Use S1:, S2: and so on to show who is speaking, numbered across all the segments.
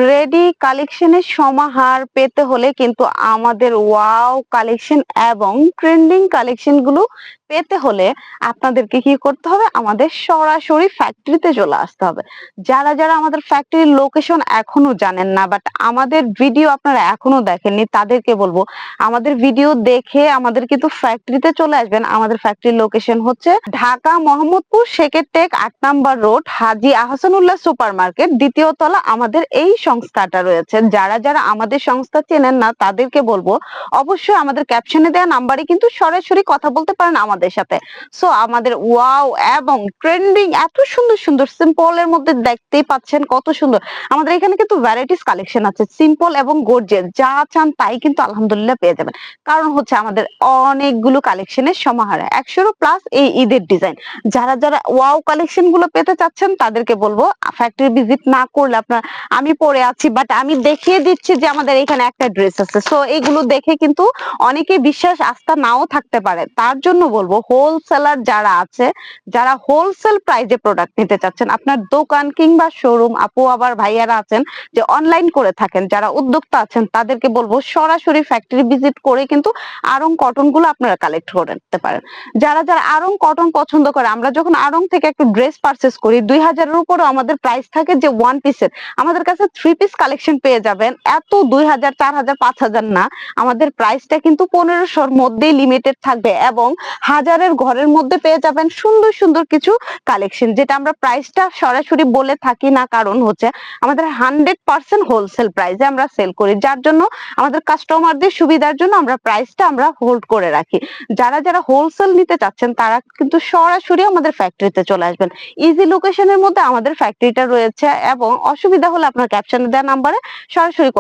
S1: Ready কালেকশনের সমাহার পেতে হলে কিন্তু আমাদের ওয়াও কালেকশন এবং ট্রেন্ডিং কালেকশন গুলো পেতে হলে আপনাদেরকে কি করতে হবে? আমাদের সরাসরি ফ্যাক্টরিতে চলে আসতে হবে। যারা যারা আমাদের ফ্যাক্টরির লোকেশন এখনো জানেন না, বাট আমাদের ভিডিও আপনারা এখনো দেখেননি, তাদেরকে বলবো আমাদের ভিডিও দেখে আমাদের কিন্তু ফ্যাক্টরিতে চলে আসবেন। আমাদের ফ্যাক্টরির লোকেশন হচ্ছে ঢাকা মোহাম্মদপুর শেকের টেক ৮ নম্বর রোড, হাজী আহসানুল্লাহ সুপার মার্কেট, দ্বিতীয় তলা আমাদের এই সংস্থাটা রয়েছে। যারা যারা আমাদের সংস্থা চেনেন না তাদেরকে বলবো অবশ্যই আমাদের ক্যাপশনে দেওয়া নাম্বারে কিন্তু সরাসরি কথা বলতে পারেন আমাদের সাথে। সো আমাদের ওয়াও এবং ট্রেন্ডিং এত সুন্দর সুন্দর সিম্পলের মধ্যে দেখতেই পাচ্ছেন কত সুন্দর। আমাদের এখানে কিন্তু ভ্যারাইটিস কালেকশন আছে, সিম্পল এবং গর্জিয়াস, যা চান তাই কিন্তু আলহামদুলিল্লাহ পেয়ে যাবেন। কারণ হচ্ছে আমাদের অনেকগুলো কালেকশনের সমাহার, 100 প্লাস এই ঈদের ডিজাইন। যারা যারা ওয়াও কালেকশন গুলো পেতে চাচ্ছেন তাদেরকে বলবো ফ্যাক্টরি ভিজিট না করলে আপনার, আমি পরে আছি বাট আমি দেখিয়ে দিচ্ছি যে আমাদের এখানে একটা ড্রেস আছে, সো এইগুলো দেখে কিন্তু অনেকে বিশ্বাস আস্থা নাও থাকতে পারে। তার জন্য বলবো হোলসেলার যারা আছে, যারা হোলসেল প্রাইজে প্রোডাক্ট নিতে চাচ্ছেন, আপনার দোকান কিংবা শোরুম, আপু আবার ভাইয়ারা আছেন যে অনলাইন করে থাকেন, যারা উদ্যোক্তা আছেন তাদেরকে বলবো সরাসরি ফ্যাক্টরি ভিজিট করে কিন্তু আড়ং কটন গুলো আপনারা কালেক্ট করে নিতে পারেন। যারা যারা আড়ং কটন পছন্দ করে, আমরা যখন আড়ং থেকে একটু ড্রেস পারচেস করি 2000-এর উপরও আমাদের প্রাইস থাকে যে ওয়ান পিসের, আমাদের কাছে 3 পিস কালেকশন পেয়ে যাবেন। এত 2000, 4000, 5000 না, আমাদের প্রাইসটা কিন্তু 1500-র মধ্যেই লিমিটেড থাকবে এবং হাজারের ঘরের মধ্যে পেয়ে যাবেন সুন্দর সুন্দর কিছু কালেকশন, যেটা আমরা প্রাইসটা সরাসরি বলে থাকি না, কারণ হচ্ছে আমাদের 100% হোলসেল প্রাইসে আমরা সেল করি, যার জন্য আমাদের কাস্টমারদের সুবিধার জন্য আমরা প্রাইসটা আমরা হোল্ড করে রাখি। যারা যারা হোলসেল নিতে চাচ্ছেন তারা কিন্তু সরাসরি আমাদের ফ্যাক্টরিতে চলে আসবেন। ইজি লোকেশনের মধ্যে আমাদের ফ্যাক্টরিটা রয়েছে এবং অসুবিধা হলে আপনার ক্যাপশনে দেওয়া নাম্বারে সরাসরি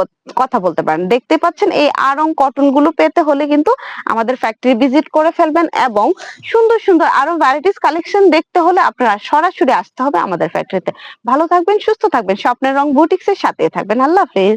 S1: কথা বলতে পারেন। দেখতে পাচ্ছেন এই আড়ং কটন গুলো পেতে হলে কিন্তু আমাদের ফ্যাক্টরি ভিজিট করে ফেলবেন এবং সুন্দর সুন্দর আরো ভ্যারাইটিস কালেকশন দেখতে হলে আপনারা সরাসরি আসতে হবে আমাদের ফ্যাক্টরিতে। ভালো থাকবেন, সুস্থ থাকবেন, স্বপ্নের রং বুটিক্সের সাথে থাকবেন। আল্লাহ হাফেজ।